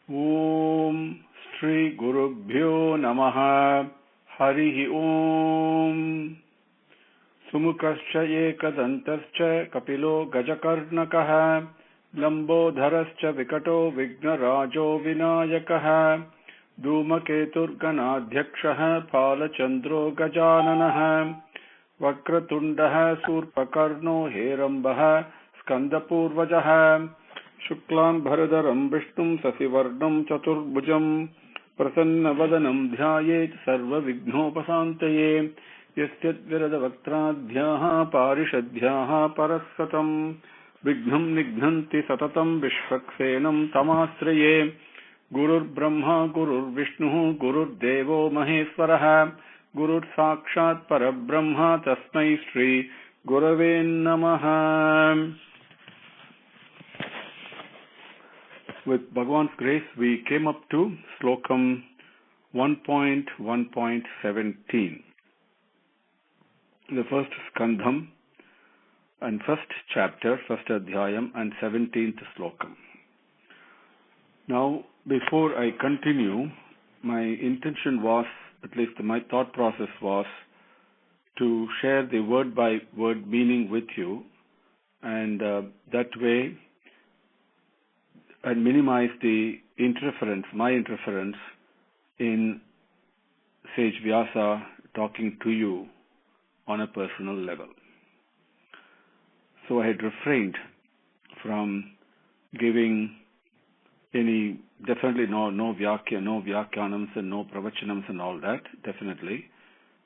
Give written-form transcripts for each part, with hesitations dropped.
Om Shri Gurubhyo Namaha Harihi Om Sumukascha Ekadantascha Kapilo Gajakarnakaha Lambodharascha Vikato Vignarajo Vinayakaha Dhumaketur Ganadhyakshaha Palachandro Gajananaha Vakratundaha Surpakarno Herambaha Skandapurvajaha Shuklam Bharadaram Vishnum Sasivarnam Chaturbhujam Prasanna Dhyayet Sarva Vignopasantaye Yasyat Viradavaktradhyaha Parishadhyaha Parasatam Vignam Nignanti Satatam Vishwaksenam Tamasraye Gurur Brahma Gurur Vishnu Gurur Devo Maheswaraha Gurur Sakshat Parabrahma Tasmai Shri Gurave Namaha. With Bhagavan's grace, we came up to slokam 1.1.17, the first skandham and first chapter, first adhyayam and 17th slokam. Now, before I continue, my intention was, at least my thought process was, to share the word by word meaning with you, and that way and minimize the interference, my interference in Sage Vyasa talking to you on a personal level. So I had refrained from giving any, definitely no Vyakyanams and no Pravachanams and all that, definitely,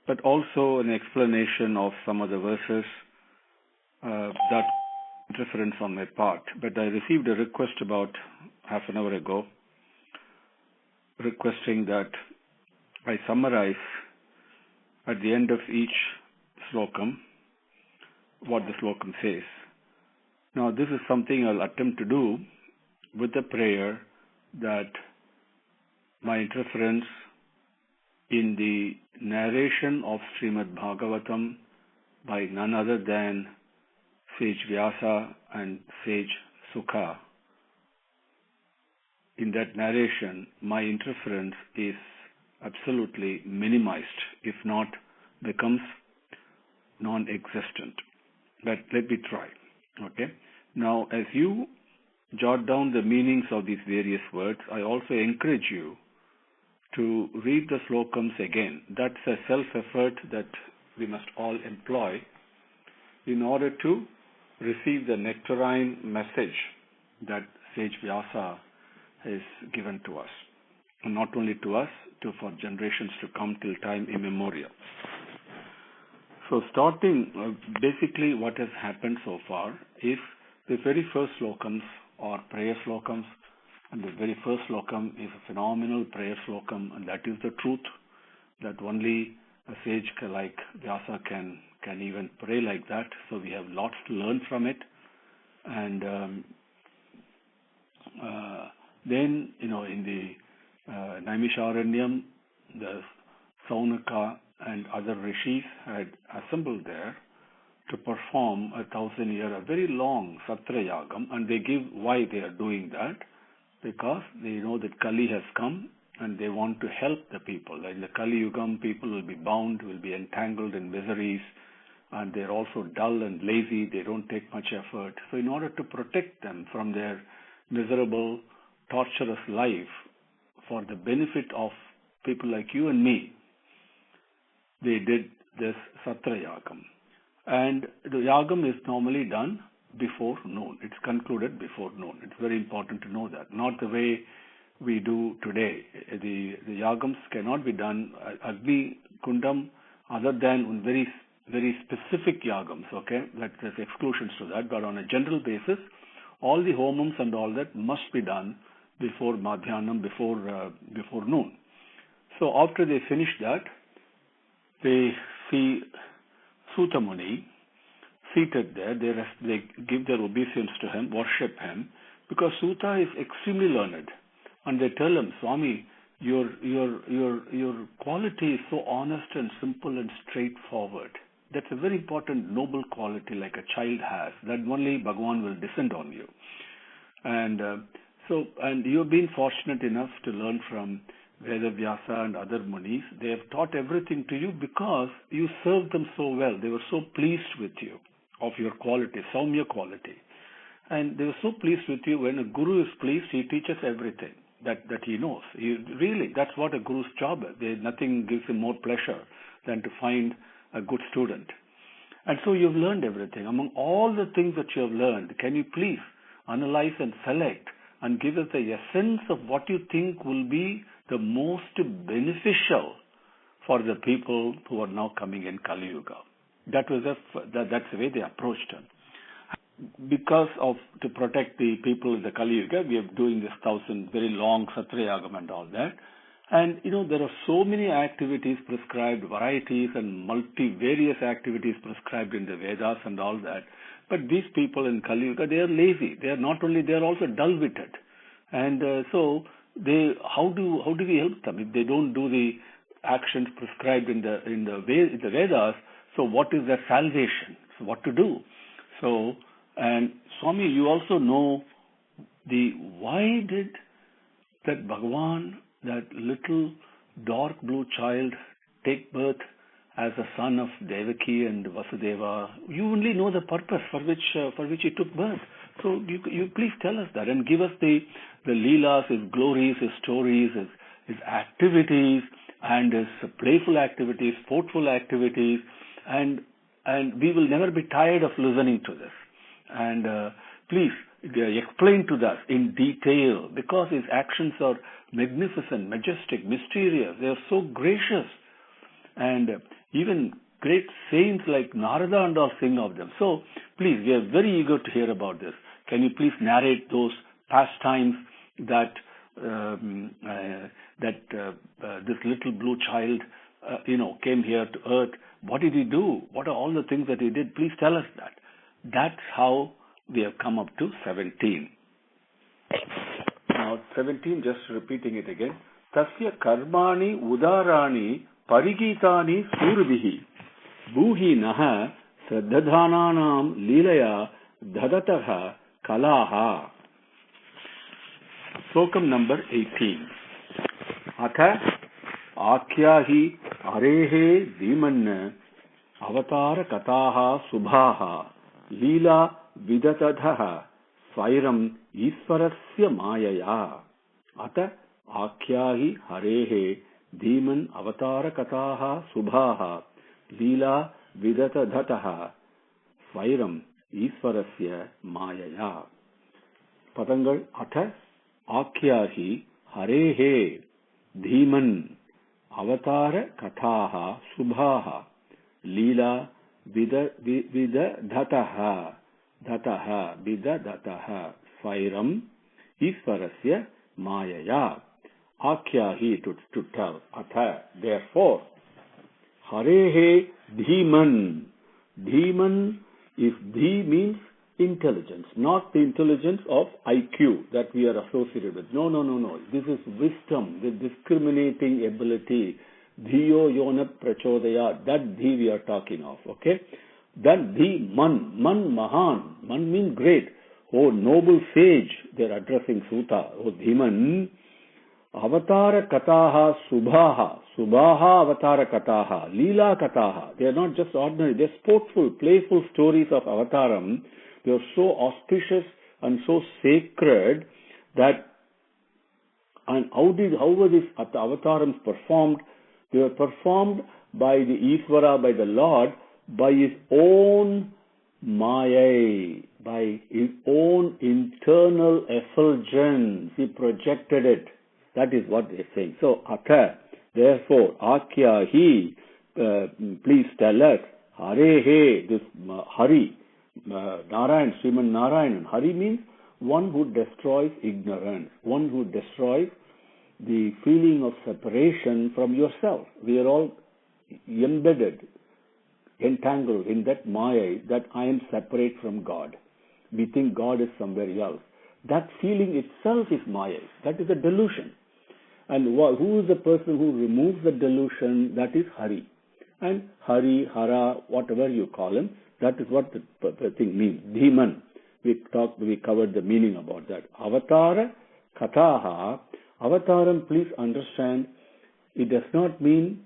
but also an explanation of some of the verses that interference on my part. But I received a request about half an hour ago requesting that I summarize at the end of each slokam what the slokam says. Now this is something I'll attempt to do with the prayer that my interference in the narration of Srimad Bhagavatam by none other than Sage Vyasa and Sage Sukha, in that narration, my interference is absolutely minimized, if not becomes non-existent. But let me try. Okay. Now, as you jot down the meanings of these various words, I also encourage you to read the slokams again. That's a self-effort that we must all employ in order to receive the nectarine message that Sage Vyasa has given to us. And not only to us, for generations to come till time immemorial. So starting, basically what has happened so far is the very first slokams or prayer slokams, and the very first slokam is a phenomenal prayer slokam, and that is the truth, that only a sage like Vyasa can even pray like that. So we have lots to learn from it. And then, in the Naimisharanyam, the Saunaka and other rishis had assembled there to perform a 1,000-year, a very long Sathya Yagam, and they give why they are doing that, because they know that Kali has come and they want to help the people. In the Kali Yugam, people will be bound, will be entangled in miseries, and they're also dull and lazy, they don't take much effort. So in order to protect them from their miserable, torturous life, for the benefit of people like you and me, they did this Sathya Yagam. And the Yagam is normally done before noon. It's concluded before noon. It's very important to know that. Not the way we do today. The Yagams cannot be done Agni Kundam other than on very specific Yagams, okay? There's exclusions to that, but on a general basis, all the homams and all that must be done before Madhyanam, before noon. So after they finish that, they see Suta Muni seated there. They give their obeisance to him, worship him, because Suta is extremely learned, and they tell him, Swami, your quality is so honest and simple and straightforward. That's a very important, noble quality like a child has, that only Bhagavan will descend on you. And So, and you've been fortunate enough to learn from Vedavyasa and other Munis. They have taught everything to you because you served them so well. They were so pleased with you, of your quality, Saumya quality. And they were so pleased with you. When a guru is pleased, he teaches everything that he knows. Really, that's what a guru's job is. Nothing gives him more pleasure than to find a good student. And so you've learned everything. Among all the things that you have learned, can you please analyze and select and give us the essence of what you think will be the most beneficial for the people who are now coming in Kali Yuga? That's the way they approached him. Because to protect the people in the Kali Yuga, we are doing this 1,000 very long Satrayagam and all that. And, there are so many activities prescribed, varieties and various activities prescribed in the Vedas and all that. But these people in Kali Yuga, they are lazy. They are also dull-witted. And so how do we help them? If they don't do the actions prescribed in the Vedas, so what is their salvation? So what to do? So, and Swami, you also know why did that Bhagavan, that little dark blue child, take birth as a son of Devaki and Vasudeva? You only know the purpose for which he took birth. So you please tell us that and give us the leelas, his glories, his stories, his activities, and his playful activities, sportful activities, and we will never be tired of listening to this. And please explain to us in detail, because his actions are magnificent, majestic, mysterious. They are so gracious. And even great saints like Narada and all sing of them. So please, we are very eager to hear about this. Can you please narrate those pastimes that this little blue child, came here to earth? What did he do? What are all the things that he did? Please tell us that. That's how we have come up to 17. Now 17, just repeating it again. Tasya karmani udarani parigitani surbihi buhi naha saddhadananam lilaya dhadataha kalaha. Slokam number 18. Atha akyahi arehe dimanna avatara kataha subhaha lila vidatadha svairam isvarasya mayaya. Atha akyahi harehe Dhiman avatara kataha subhaha lila vidatadhataha svairam isvarasya mayaya. Padangal atha akyahi harehe dhiman avatara kataha subhaha lila vidadhataha svairam isvarasya mayaya. Akyahi to tell. Atha, therefore. Harehe dhiman. Dhiman, if dhi means intelligence, not the intelligence of IQ that we are associated with. No. This is wisdom, the discriminating ability. Dhiyo yona prachodaya. That dhi we are talking of. Okay? That dhi man. Man mahan. Man means great. Oh, noble sage. They are addressing Suta. Oh, dhiman. Avatara kataha subhaha. Subhaha avatara kataha. Leela kataha. They are not just ordinary. They are sportful, playful stories of avataram. They are so auspicious and so sacred that, and how were these avatarams performed? They were performed by the Ishvara, by the Lord, by his own maya, by his own internal effulgence. He projected it. That is what they are saying. So, atha, therefore, akyahi, please tell us, harehe, this Hari, Narayan, Srimad Narayan. Hari means one who destroys ignorance, one who destroys the feeling of separation from yourself. We are all embedded, entangled in that maya, that I am separate from God. We think God is somewhere else. That feeling itself is maya. That is a delusion. And who is the person who removes the delusion? That is Hari. And Hari, Hara, whatever you call him, that is what the thing means. Dhiman. We covered the meaning about that. Avatara kataha. Avataram, please understand, it does not mean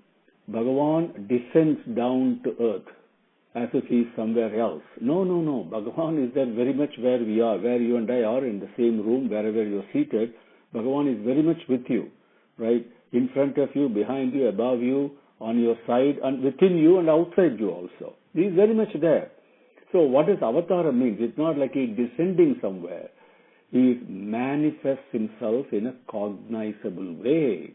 Bhagavan descends down to earth as if he is somewhere else. No. Bhagavan is there very much where we are, where you and I are in the same room, wherever you are seated. Bhagavan is very much with you, right? In front of you, behind you, above you, on your side, and within you and outside you also. He is very much there. So what does avatara mean? It's not like he is descending somewhere. He manifests himself in a cognizable way,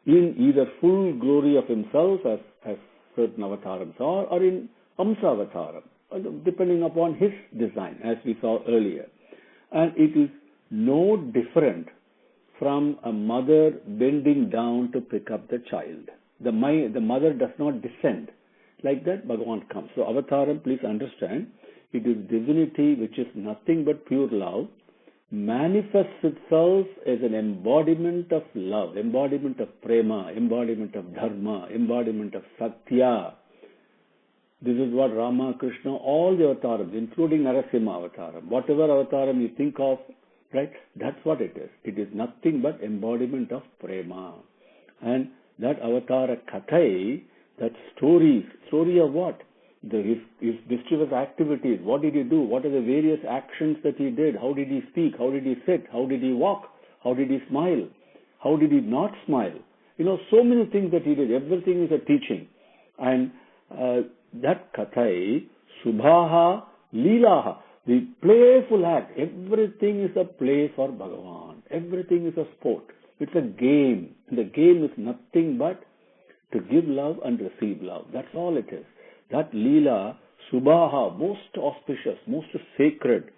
in either full glory of himself as certain avatarams are, or in Amsa avataram, depending upon his design, as we saw earlier. And it is no different from a mother bending down to pick up the child. The mother does not descend. Like that, Bhagavan comes. So avataram, please understand, it is divinity which is nothing but pure love, manifests itself as an embodiment of love, embodiment of prema, embodiment of dharma, embodiment of Sathya. This is what Rama, Krishna, all the avatars, including Narasimha avataram, whatever avataram you think of, right, that's what it is. It is nothing but embodiment of prema. And that avatara kathai, that story of what? His mischievous activities. What did he do? What are the various actions that he did? How did he speak? How did he sit? How did he walk? How did he smile? How did he not smile? So many things that he did. Everything is a teaching. And that kathai, subhaha, leelaha, the playful act, everything is a play for Bhagavan. Everything is a sport. It's a game. And the game is nothing but to give love and receive love. That's all it is. That Leela, Subhaha, most auspicious, most sacred,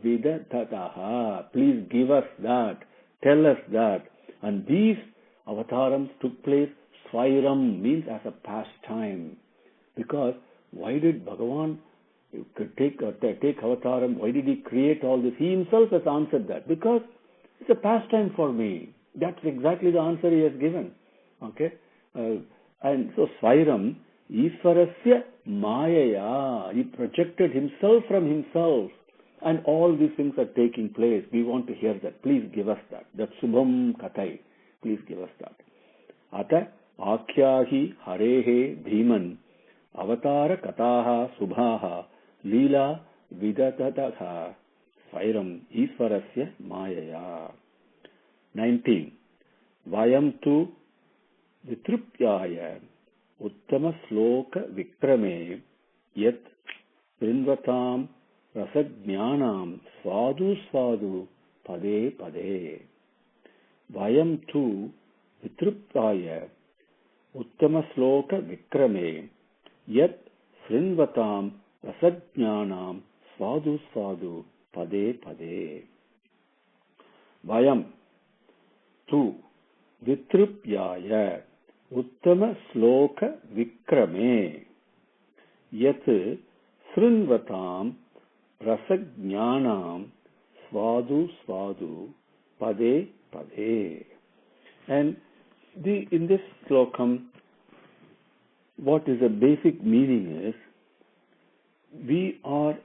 Vidatataha, please give us that, tell us that. And these avatarams took place, Svairam means as a pastime. Because why did Bhagavan take avataram? Why did he create all this? He himself has answered that. Because it's a pastime for me. That's exactly the answer he has given. Okay? And so Svairam, Isvarasya Mayaya, he projected himself from himself, and all these things are taking place. We want to hear that. Please give us that. That Subham Kathai. Please give us that. Ata Akhyahi Harehe Dhiman Avatara Kataha Subhaha Leela Vidatatha Svairam Isvarasya Mayaya. 19. Vayam tu Vitrupyaya Uttama Sloka Vikrame Yat Prinvatam Rasajnanam Swadu Swadu Pade Pade. Vayam tu Vitrupyaya Uttama Sloka Vikrame Yat Prinvatam Rasajnanam Swadu Swadu Pade Pade. Vayam tu Vitrupyaya Uttama Sloka Vikrame Yat Srinvatam Rasajnanam Swadu Swadu Pade Pade. And in this slokam, what is the basic meaning is, we are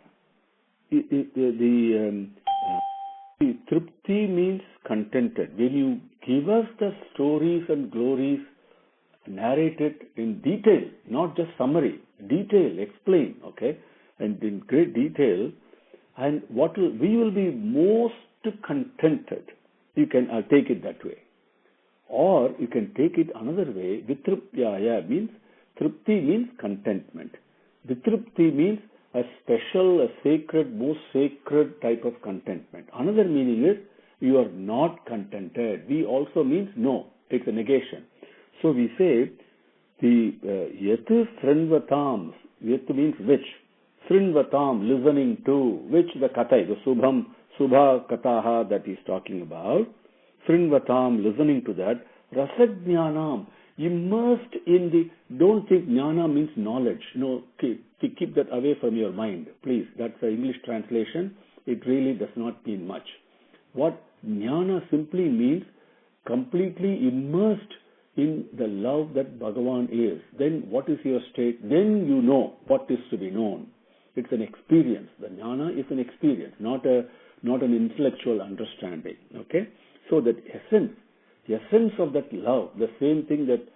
the Tripti means contented. When you give us the stories and glories, narrate it in detail, not just summary, detail, explain, okay, and in great detail, and we will be most contented. You can take it that way. Or you can take it another way. Vitrupyaya means, Tripti means contentment. Vitrupti means a special, a sacred, most sacred type of contentment. Another meaning is, you are not contented. We also means no. It's a negation. So we say, the Yatu Srinvatam, Yatu means which? Srinvatam, listening to, which the Kathai, the Subha Kataha that he's talking about. Srinvatam, listening to that. Rasajnanam, immersed in the, don't think jnana means knowledge. No, keep that away from your mind, please. That's the English translation. It really does not mean much. What jnana simply means, completely immersed in the love that Bhagavan is. Then what is your state? Then you know what is to be known. It's an experience. The jnana is an experience, not an intellectual understanding. Okay? So that essence of that love, the same thing that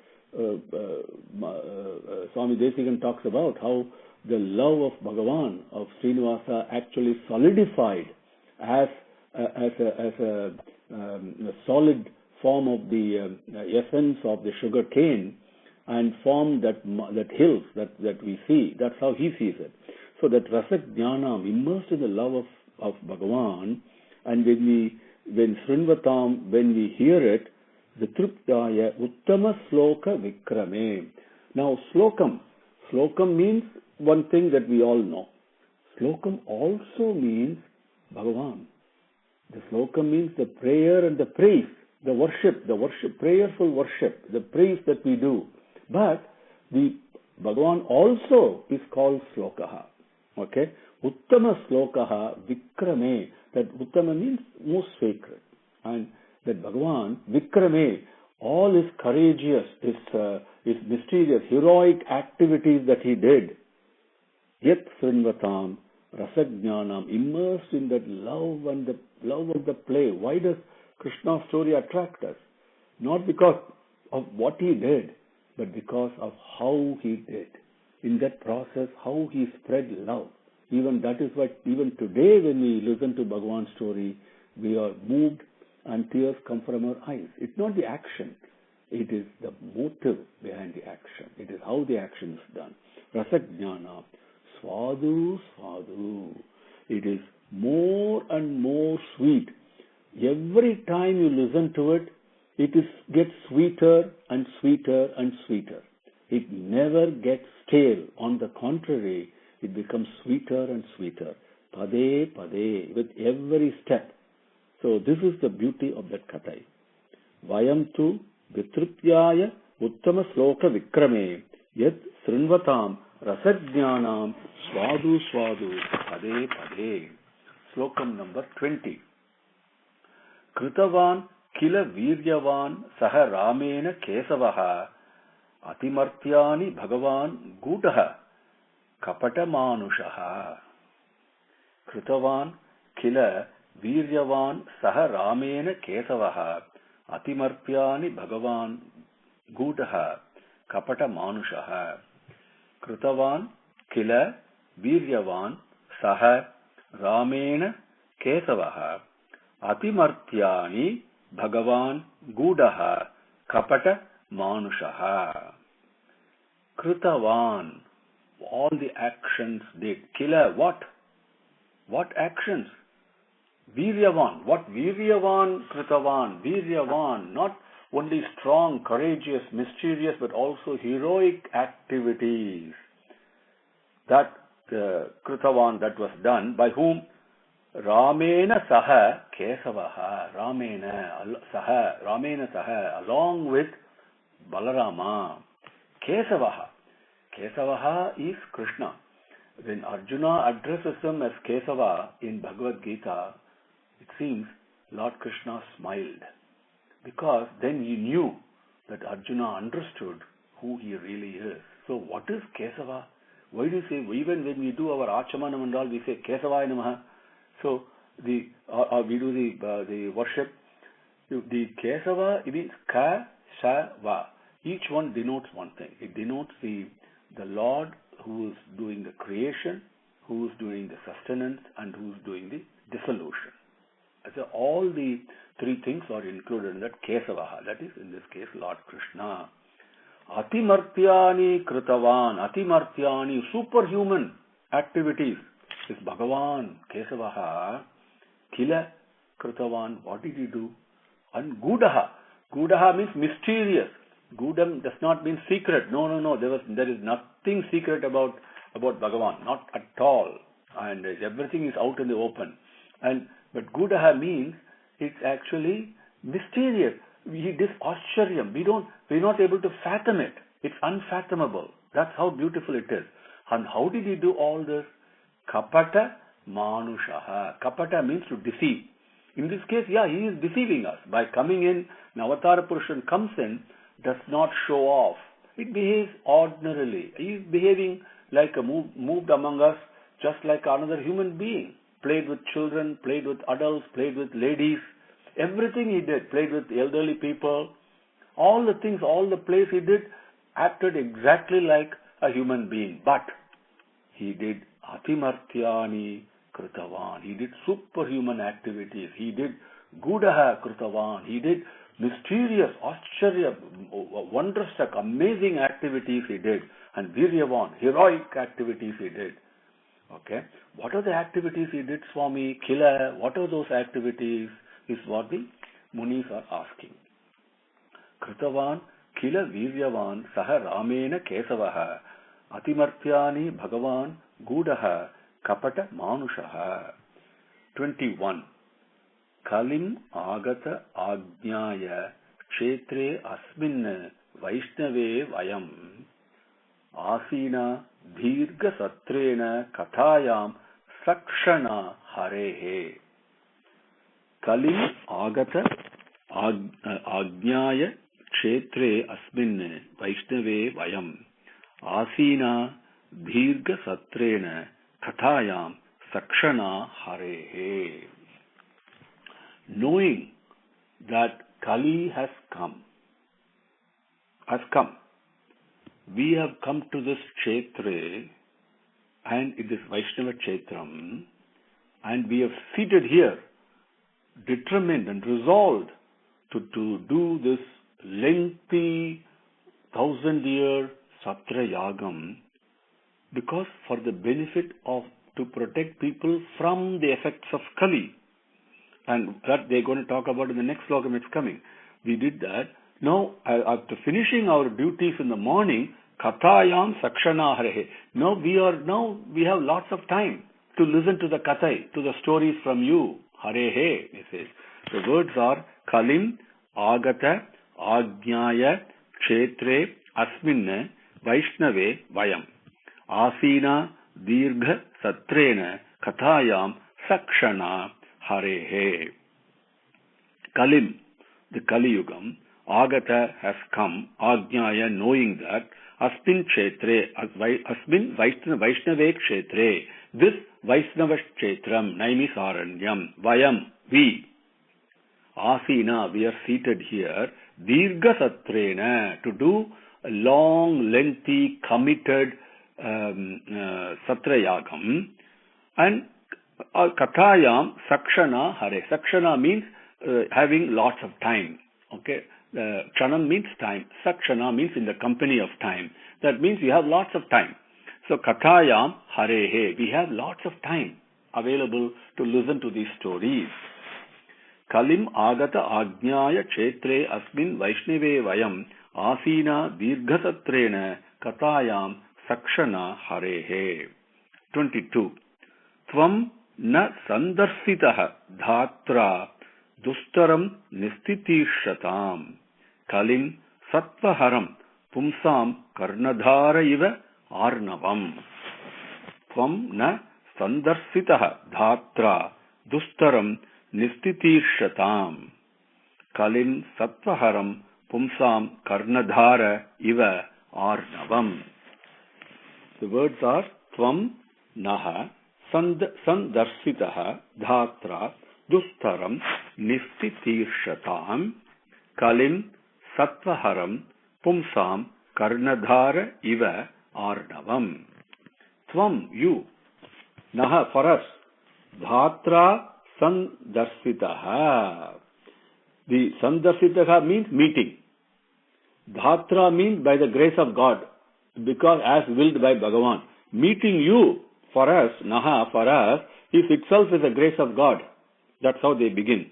Swami Desikan talks about, how the love of Bhagavan, of Srinivasa, actually solidified as a solid form of the essence of the sugar cane, and formed that hills that we see. That's how he sees it. So that rasa jnanam, immersed in the love of Bhagavan, and when Srinvatam, when we hear it, Vitruptaya Uttama Sloka Vikrame. Now slokam means one thing that we all know. Slokam also means Bhagavan. The slokam means the prayer and the praise, the worship, prayerful worship, the praise that we do. But the Bhagavan also is called slokaha. Okay? Uttama slokaha Vikrame. That Uttama means most sacred. And that Bhagavan, Vikrame, all his courageous, his mysterious, heroic activities that he did, yet Srinvatam, Rasajnanam, immersed in that love and the love of the play. Why does Krishna's story attract us? Not because of what he did, but because of how he did. In that process, how he spread love. Even that is what, even today when we listen to Bhagavan's story, we are moved and tears come from our eyes. It's not the action. It is the motive behind the action. It is how the action is done. Rasajnana, Swadu, Swadu. It is more and more sweet. Every time you listen to it, gets sweeter and sweeter and sweeter. It never gets stale. On the contrary, it becomes sweeter and sweeter. Pade, pade, with every step. So this is the beauty of that kathai. Vayam tu vitrupyaya uttama sloka vikrame yat srinvatam rasajnanam swadu swadu pade pade. Slokam number 20. Kritavan kila viryavan saha ramena kesavaha atimartyani bhagavan gudaha kapata manushaha. Kritavan kila viryavan saha ramena kesavaha atimartyani bhagavan gudaha kapata manushaha. Kritavan kila viryavan saha ramena kesavaha atimartyani bhagavan gudaha kapata manushaha. Kritavan, all the actions did. Kila, what actions? Viryavan, what Viryavan Kritavan? Viryavan, not only strong, courageous, mysterious, but also heroic activities. That Kritavan, that was done by whom? Ramena Saha Kesavaha. Ramena Saha, along with Balarama. Kesavaha. Kesavaha is Krishna. When Arjuna addresses him as Kesava in Bhagavad Gita, it seems Lord Krishna smiled, because then he knew that Arjuna understood who he really is. So what is Kesava? Why do you say, even when we do our Achamanam and all, we say Kesavaya Namaha? So we do the worship. The Kesava, it means Ka, Sa, Va. Each one denotes one thing. It denotes the Lord who is doing the creation, who is doing the sustenance, and who is doing the dissolution. So all the three things are included in that Kesavaha. That is, in this case, Lord Krishna. Atimartyani Kritavan. Atimartyani, superhuman activities is Bhagavan, Kesavaha. Kila Kritavan, what did he do? And Gudaha. Gudaha means mysterious. Gudam does not mean secret. No. There is nothing secret about Bhagavan. Not at all. And everything is out in the open. But Gudaha means it's actually mysterious. It is Ascharyam. We're not able to fathom it. It's unfathomable. That's how beautiful it is. And how did he do all this? Kapata Manushaha. Kapata means to deceive. In this case, he is deceiving us. By coming in, Avatara Purushan comes in, does not show off. It behaves ordinarily. He is behaving like moved among us, just like another human being. Played with children, played with adults, played with ladies. Everything he did, played with elderly people, all the things, all the plays he did, acted exactly like a human being. But he did atimartyani kritavan. He did superhuman activities. He did gudaha kritavan. He did mysterious, auscharya, wondrous, amazing activities he did. And viryavan, heroic activities he did. Okay. What are the activities he did, Swami? Kila, what are those activities? Is what the Munis are asking. Kritavan kila viryavan saha ramena kesavaha atimartyani bhagavan gudaha kapata manushaha. 21. Kalim agata ajnaya kshetre asmin vaishnave vayam asina dharga satrena kathayam sakshana harehe. Kalim agata ajnaya kshetre asmin vaishnave vayam asina dharga satrena kathayam sakshana harehe. Knowing that Kali has come, we have come to this kshetra, and it is Vaishnava kshetram, and we have seated here, determined and resolved to do this lengthy 1,000-year Sathya Yagam, because for the benefit of, to protect people from the effects of Kali. And that they're going to talk about in the next slokam it's coming. We did that. Now, after finishing our duties in the morning, kathayam sakshana harehe. Now we have lots of time to listen to the kathai, to the stories from you. Harehe, he says. The words are kalim agata ajnaya kshetre asmin vaishnave vayam asina dirgha satrena kathayam sakshana harehe. Kalim, the Kali Yugam, agata has come, ajnaya, knowing that, asmin kshetre, asmin vaishnave kshetre, this Vaishnava kshetram, Naimisaranyam, vayam, we, asina, we are seated here, dirgha satrena, to do a long, lengthy, committed Satrayagam, and kathayam sakshana hare. Sakshana means having lots of time. Okay, kshanam means time. Sakshana means in the company of time. That means we have lots of time. So kathayam harehe, we have lots of time available to listen to these stories. Kalim agata ajnaya kshetre asmin vaishnave vayam asina dirghasatrena kathayam sakshana harehe. 22. Tvam na sandarsitaha dhatra dustaram nistitishatam kalim sattvaharam pumsam karnadhara iva arnavam. Tvam na sandarsitaha dhatra dustaram nistitishatam kalim sattvaharam pumsam karnadhara iva arnavam. The words are tvam naha sandarsitaha dhatra dustaram nistitishatam kalim sattvaharam pumsam karnadhara iva arnavam. Tvam, you, naha, for us, dhatra sandarsitaha. The sandarsitaha means meeting. Dhatra means by the grace of God, because as willed by Bhagavan. Meeting you, for us, naha, for us, is itself is a grace of God. That's how they begin.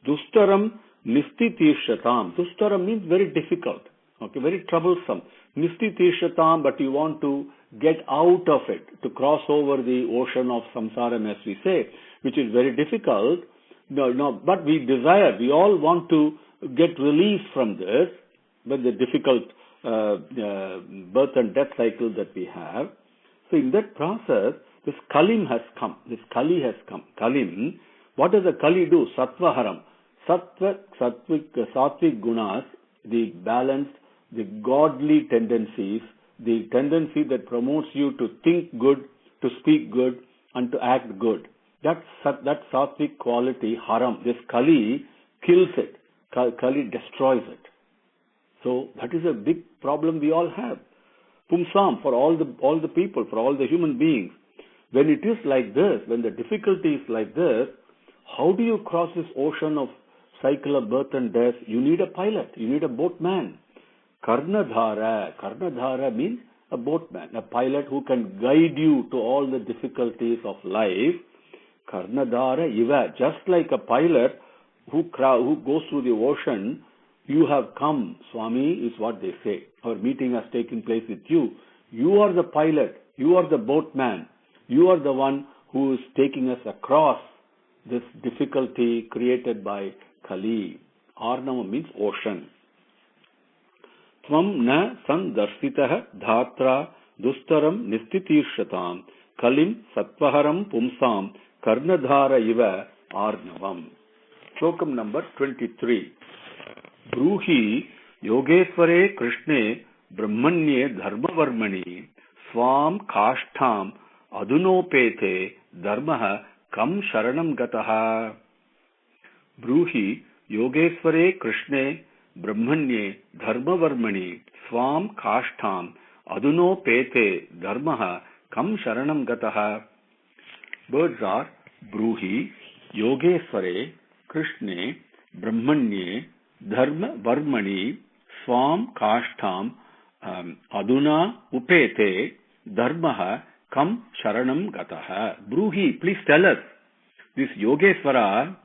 Dustaram nistitishatam. Dustaram means very difficult, okay, very troublesome. Nistitishatam, but you want to get out of it, to cross over the ocean of samsaram, as we say, which is very difficult. No, but we desire, we all want to get release from this, but the difficult birth and death cycle that we have. So in that process, this Kalim has come. This Kali has come. Kalim, what does the Kali do? Sattvaharam. Sattvic gunas, the balanced, the godly tendencies, the tendency that promotes you to think good, to speak good, and to act good. That sattvic quality, haram, this Kali kills it. Kali destroys it. So that is a big problem we all have. Pumsam, for all the people, for all the human beings. When it is like this, when the difficulty is like this, how do you cross this ocean of cycle of birth and death? You need a pilot. You need a boatman. Karnadhara. Karnadhara means a boatman, a pilot who can guide you to all the difficulties of life. Karnadhara iva. Just like a pilot who goes through the ocean, you have come, Swami, is what they say. Our meeting has taken place with you. You are the pilot. You are the boatman. You are the one who is taking us across this difficulty created by Kali. Arnava means ocean. Tvam na sandarsitah dhatra dustaram nistitirshatam kalim sattvaharam pumsam karnadhara iva arnavam. Slokam number 23. Bruhi yogesware krishne brahmanye dharmavarmani swam kashtam adunopete dharmaha kam sharanam gataha. Bruhi yogesware krishne brahmanye dharmavarmani swam kashtam adunopete dharmaha kam sharanam gataha. Words are Bruhi yogesware krishne brahmanye dharma varmani swam kashtam aduna upete dharmaha kam sharanam gataha. Bruhi, please tell us, this Yogeswara,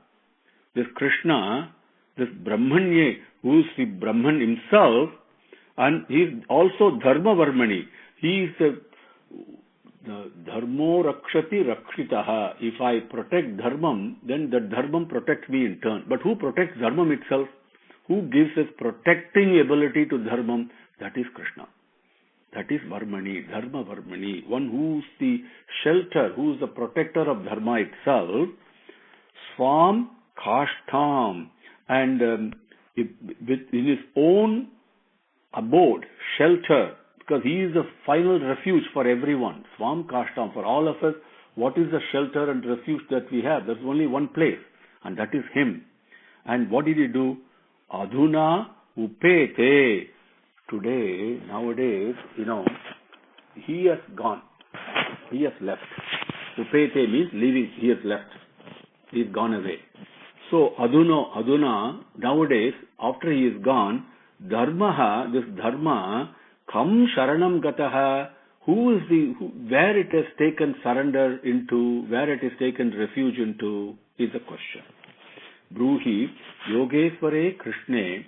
this Krishna, this Brahmanye, who is the Brahman himself, and he is also Dharma Varmani. He is the Dharmo Rakshati Rakshitaha. If I protect Dharmam, then the Dharmam protects me in turn. But who protects Dharmam itself? Who gives us protecting ability to Dharmam? That is Krishna. That is Varmani, Dharma Varmani, one who is the shelter, who is the protector of Dharma itself. Swam Kashtam, and in his own abode, shelter, because he is the final refuge for everyone. Swam Kashtam, for all of us, what is the shelter and refuge that we have? There's only one place, and that is him. And what did he do? Adhuna upete. Today, nowadays, he has gone. He has left. Upete means leaving. He has left. He has gone away. So, aduna, nowadays, after he is gone, dharmaha, this dharma, kam sharanam gataha, where it has taken surrender into, where it has taken refuge into, is the question. Bruhi, yogesware krishne,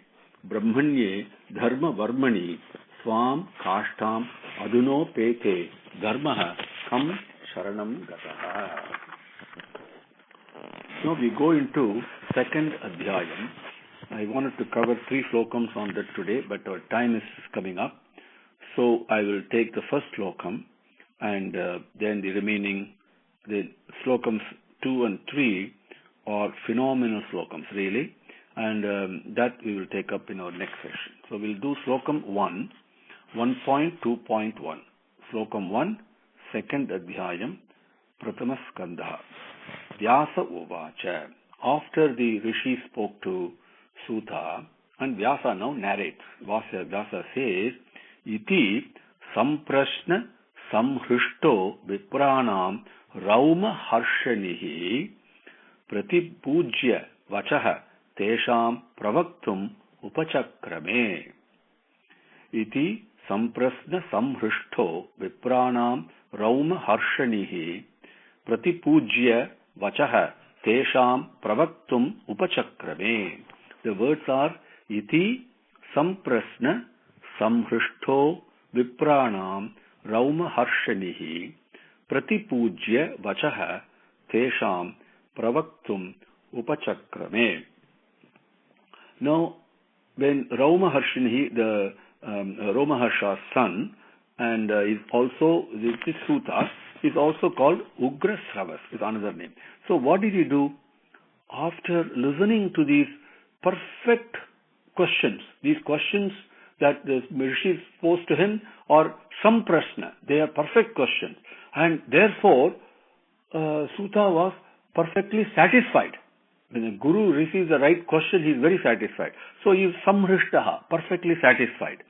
brahmanye, dharma varmani, swam kashtam, aduno pete, dharmaha, kam sharanam gataha. Now we go into second adhyayam. I wanted to cover 3 slokams on that today, but our time is coming up. So I will take the first slokam and then the remaining, the slokams 2 and 3 are phenomenal slokams really, and that we will take up in our next session. So we'll do slokam 1, 1.2.1. Slokam 1, second adhyayam, prathama skandha. Vyasa uvacha. After the rishi spoke to Sutta, and Vyasa now narrates. Vyasa says, iti samprashna samhrishto vipranam rauma harshanihi pratipujya vachaha tesham pravaktum upachakrame. Iti samprasna samhrishto vipranam rauma harshanihi pratipujya vachaha tesham pravaktum upachakrame. The words are iti samprasna samhrishto vipranam rauma harshanihi pratipujya vachaha tesham pravaktum upachakrame. Now, when Rauma Harshanihi, the Romaharsha's son, and is also, this Sutta is also called Ugra Sravas, is another name. So what did he do? After listening to these perfect questions, these questions that the Rishis posed to him are samprasna, they are perfect questions. And therefore, Sutta was perfectly satisfied. when the Guru receives the right question, he is very satisfied. So he is samhrishtaha, perfectly satisfied.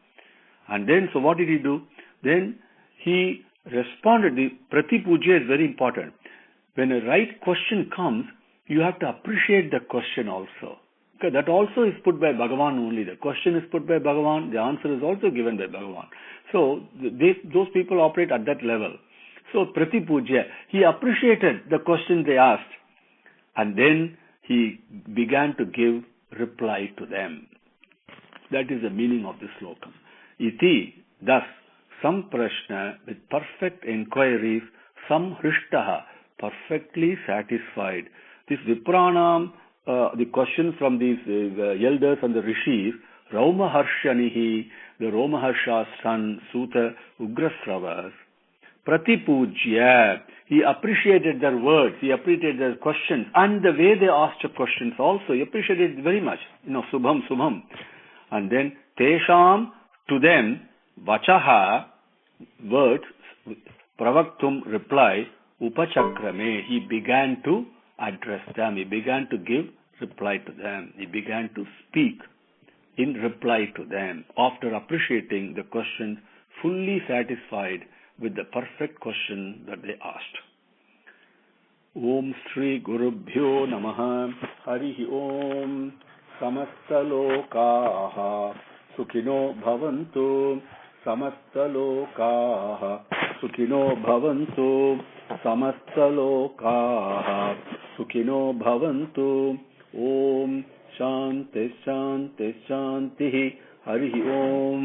And then, so what did he do? Then he responded. The pratipuja is very important. When a right question comes, you have to appreciate the question also. Okay, that also is put by Bhagavan only. The question is put by Bhagavan, the answer is also given by Bhagavan. So those people operate at that level. So Pratipuja, he appreciated the question they asked, and then he began to give reply to them. That is the meaning of this slokam. Iti, thus, some prashna with perfect inquiries, some hrishtaha, perfectly satisfied. This Vipranam, the questions from these elders and the rishis, Raumaharshanihi, the Romaharsha's son, Suta Ugrasravas, Pratipujya, he appreciated their words, he appreciated their questions, and the way they asked the questions also, he appreciated it very much. Subham. And then, Tesham, to them, Vachaha, words, Pravaktum, reply, Upachakrame, he began to address them, he began to give reply to them, he began to speak in reply to them, after appreciating the questions, fully satisfied with the perfect question that they asked. Om Sri Gurubhyo Namaha Harihi Om Samastalokaha Sukhino Bhavantu Samastalokaha Sukhino Bhavantu Samastalokaha Sukhino Bhavantu Om Shanti Shanti Shanti Harihi Om.